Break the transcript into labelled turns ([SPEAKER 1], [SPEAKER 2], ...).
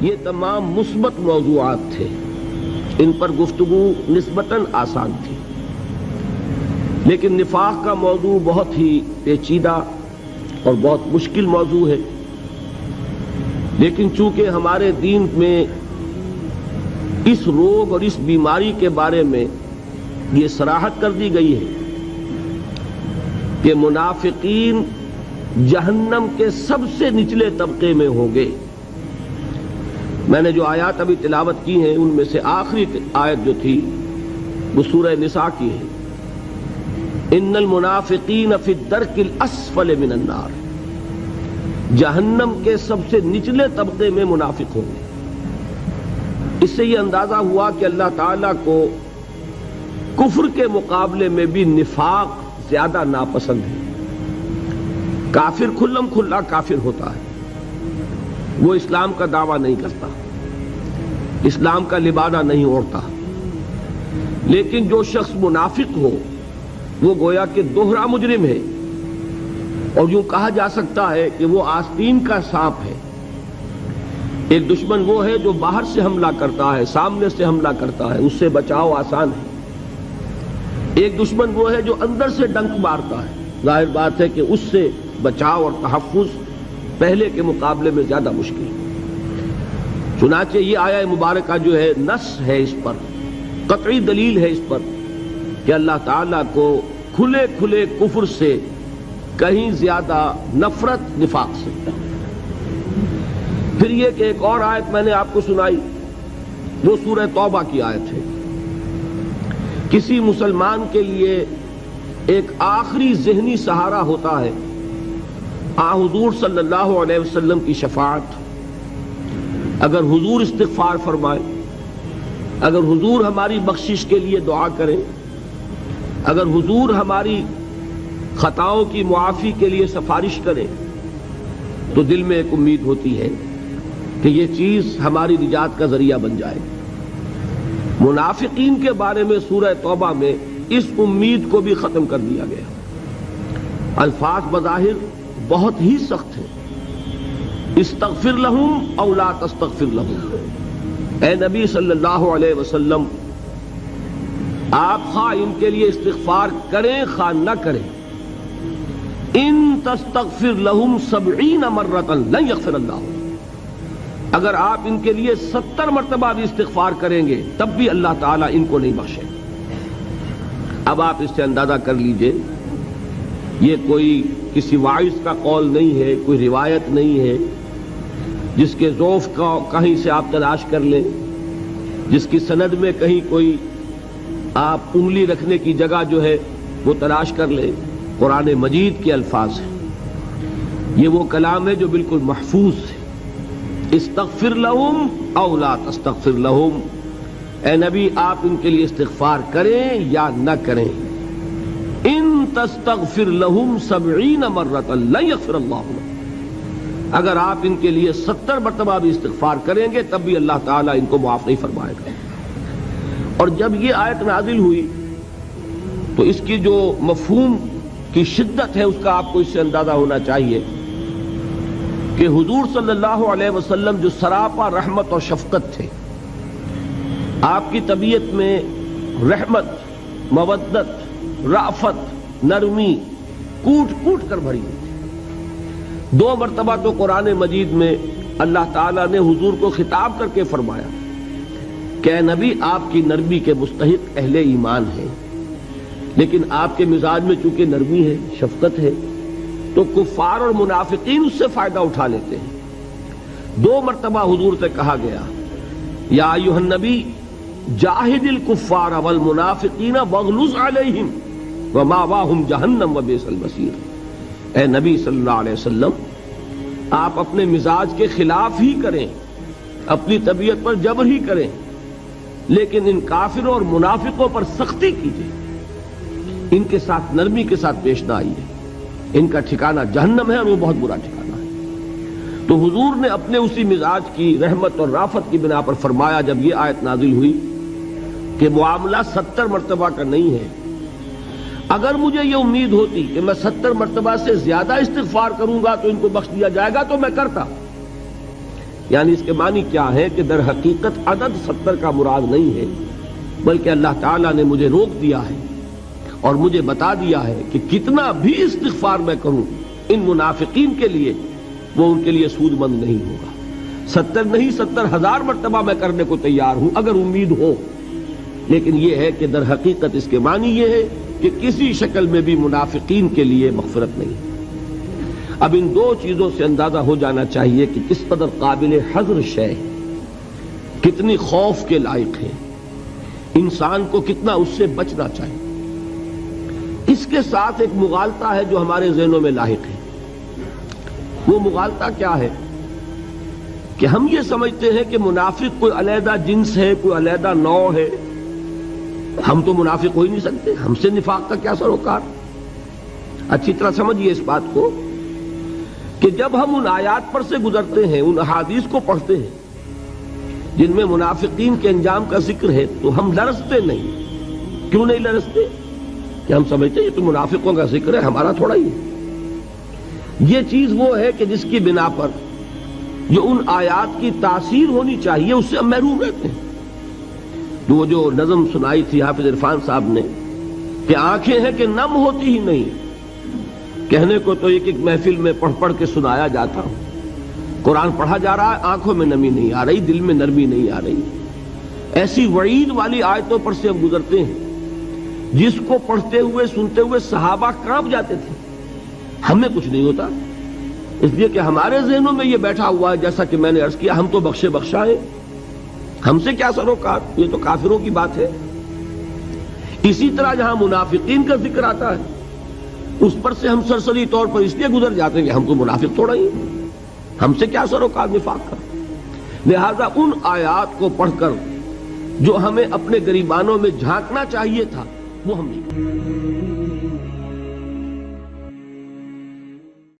[SPEAKER 1] یہ تمام مثبت موضوعات تھے، ان پر گفتگو نسبتاً آسان تھی، لیکن نفاق کا موضوع بہت ہی پیچیدہ اور بہت مشکل موضوع ہے۔ لیکن چونکہ ہمارے دین میں اس روگ اور اس بیماری کے بارے میں یہ صراحت کر دی گئی ہے کہ منافقین جہنم کے سب سے نچلے طبقے میں ہوں گے۔ میں نے جو آیات ابھی تلاوت کی ہیں ان میں سے آخری آیت جو تھی وہ سورہ نساء کی ہے، ان المنافقین فی الدرک الاسفل من النار، جہنم کے سب سے نچلے طبقے میں منافق ہوں گے۔ اس سے یہ اندازہ ہوا کہ اللہ تعالیٰ کو کفر کے مقابلے میں بھی نفاق زیادہ ناپسند ہے۔ کافر کھلم کھلا کافر ہوتا ہے، وہ اسلام کا دعویٰ نہیں کرتا، اسلام کا لبادہ نہیں اوڑھتا، لیکن جو شخص منافق ہو وہ گویا کہ دوہرا مجرم ہے، اور یوں کہا جا سکتا ہے کہ وہ آستین کا سانپ ہے۔ ایک دشمن وہ ہے جو باہر سے حملہ کرتا ہے، سامنے سے حملہ کرتا ہے، اس سے بچاؤ آسان ہے۔ ایک دشمن وہ ہے جو اندر سے ڈنک مارتا ہے، ظاہر بات ہے کہ اس سے بچاؤ اور تحفظ پہلے کے مقابلے میں زیادہ مشکل ہے۔ چنانچہ یہ آیہ مبارکہ جو ہے نص ہے اس پر، قطعی دلیل ہے اس پر کہ اللہ تعالیٰ کو کھلے کھلے کفر سے کہیں زیادہ نفرت نفاق سے۔ پھر یہ کہ ایک اور آیت میں نے آپ کو سنائی، وہ سورہ توبہ کی آیت ہے۔ کسی مسلمان کے لیے ایک آخری ذہنی سہارا ہوتا ہے حضور صلی اللہ علیہ وسلم کی شفاعت۔ اگر حضور استغفار فرمائے، اگر حضور ہماری بخشش کے لیے دعا کریں، اگر حضور ہماری خطاؤں کی معافی کے لیے سفارش کریں، تو دل میں ایک امید ہوتی ہے کہ یہ چیز ہماری نجات کا ذریعہ بن جائے۔ منافقین کے بارے میں سورہ توبہ میں اس امید کو بھی ختم کر دیا گیا۔ الفاظ بظاہر بہت ہی سخت ہیں، استغفر لہم او لا تستغفر لہم، اے نبی صلی اللہ علیہ وسلم آپ خواہ ان کے لیے استغفار کریں خواہ نہ کریں، ان تستغفر لہم 70 مرۃ لن یغفر اللہ، اگر آپ ان کے لیے 70 مرتبہ بھی استغفار کریں گے تب بھی اللہ تعالیٰ ان کو نہیں بخشے۔ اب آپ اس سے اندازہ کر لیجئے، یہ کوئی کسی واعظ کا قول نہیں ہے، کوئی روایت نہیں ہے جس کے ضعف کا کہیں سے آپ تلاش کر لیں، جس کی سند میں کہیں کوئی آپ انگلی رکھنے کی جگہ جو ہے وہ تلاش کر لیں۔ قرآن مجید کے الفاظ ہیں، یہ وہ کلام ہے جو بالکل محفوظ ہے۔ استغفر لہم او لا تستغفر لہم، اے نبی آپ ان کے لیے استغفار کریں یا نہ کریں، ان تستغفر لہم 70 مرۃ لن یغفر اللہ، اگر آپ ان کے لیے 70 مرتبہ بھی استغفار کریں گے تب بھی اللہ تعالیٰ ان کو معاف نہیں فرمائے گا۔ اور جب یہ آیت نازل ہوئی تو اس کی جو مفہوم کی شدت ہے اس کا آپ کو اس سے اندازہ ہونا چاہیے کہ حضور صلی اللہ علیہ وسلم جو سراپا رحمت اور شفقت تھے، آپ کی طبیعت میں رحمت، مودت، رأفت، نرمی کوٹ کوٹ کر بھری ہوئی تھی۔ 2 مرتبہ تو قرآن مجید میں اللہ تعالیٰ نے حضور کو خطاب کر کے فرمایا کہ اے نبی آپ کی نرمی کے مستحق اہل ایمان ہیں، لیکن آپ کے مزاج میں چونکہ نرمی ہے، شفقت ہے، تو کفار اور منافقین اس سے فائدہ اٹھا لیتے ہیں۔ 2 مرتبہ حضور سے کہا گیا یا ایھا النبی جاہد الکفار والمنافقین واغلظ علیہم ومأواہم جہنم وبئس المصیر، اے نبی صلی اللہ علیہ وسلم آپ اپنے مزاج کے خلاف ہی کریں، اپنی طبیعت پر جبر ہی کریں، لیکن ان کافروں اور منافقوں پر سختی کیجیے، ان کے ساتھ نرمی کے ساتھ پیش نہ آئیے، ان کا ٹھکانہ جہنم ہے اور وہ بہت برا ٹھکانہ ہے۔ تو حضور نے اپنے اسی مزاج کی رحمت اور رافت کی بنا پر فرمایا جب یہ آیت نازل ہوئی کہ معاملہ 70 مرتبہ کا نہیں ہے، اگر مجھے یہ امید ہوتی کہ میں 70 مرتبہ سے زیادہ استغفار کروں گا تو ان کو بخش دیا جائے گا تو میں کرتا، یعنی اس کے معنی کیا ہے کہ در حقیقت عدد 70 کا مراد نہیں ہے، بلکہ اللہ تعالیٰ نے مجھے روک دیا ہے اور مجھے بتا دیا ہے کہ کتنا بھی استغفار میں کروں ان منافقین کے لیے وہ ان کے لیے سود مند نہیں ہوگا۔ 70 نہیں 70,000 مرتبہ میں کرنے کو تیار ہوں اگر امید ہو، لیکن یہ ہے کہ در حقیقت اس کے معنی یہ ہے کہ کسی شکل میں بھی منافقین کے لیے مغفرت نہیں۔ اب ان دو چیزوں سے اندازہ ہو جانا چاہیے کہ کس قدر قابل حذر شے، کتنی خوف کے لائق ہے، انسان کو کتنا اس سے بچنا چاہیے۔ اس کے ساتھ ایک مغالطہ ہے جو ہمارے ذہنوں میں لاحق ہے۔ وہ مغالطہ کیا ہے کہ ہم یہ سمجھتے ہیں کہ منافق کوئی علیحدہ جنس ہے، کوئی علیحدہ نوع ہے، ہم تو منافق ہو ہی نہیں سکتے، ہم سے نفاق کا کیا سروکار۔ اچھی طرح سمجھیے اس بات کو کہ جب ہم ان آیات پر سے گزرتے ہیں، ان احادیث کو پڑھتے ہیں جن میں منافقین کے انجام کا ذکر ہے، تو ہم لرزتے نہیں۔ کیوں نہیں لرزتے؟ کہ ہم سمجھتے ہیں یہ تو منافقوں کا ذکر ہے، ہمارا تھوڑا ہی ہے۔ یہ چیز وہ ہے کہ جس کی بنا پر جو ان آیات کی تاثیر ہونی چاہیے اس سے ہم محروم رہتے ہیں۔ وہ جو نظم سنائی تھی حافظ عرفان صاحب نے کہ آنکھیں ہیں کہ نم ہوتی ہی نہیں، کہنے کو تو ایک ایک محفل میں پڑھ پڑھ کے سنایا جاتا ہوں، قرآن پڑھا جا رہا ہے، آنکھوں میں نمی نہیں آ رہی، دل میں نرمی نہیں آ رہی۔ ایسی وعید والی آیتوں پر سے ہم گزرتے ہیں جس کو پڑھتے ہوئے سنتے ہوئے صحابہ کانپ جاتے تھے، ہمیں کچھ نہیں ہوتا، اس لیے کہ ہمارے ذہنوں میں یہ بیٹھا ہوا ہے، جیسا کہ میں نے عرض کیا، ہم تو بخشے بخشا ہیں، ہم سے کیا سروکار، یہ تو کافروں کی بات ہے۔ اسی طرح جہاں منافقین کا ذکر آتا ہے اس پر سے ہم سرسری طور پر اس لیے گزر جاتے ہیں کہ ہم تو منافق تھوڑا ہی ہیں، ہم سے کیا سروکار نفاق کا۔ لہذا ان آیات کو پڑھ کر جو ہمیں اپنے گریبانوں میں جھانکنا چاہیے تھا وہ ہم نہیں۔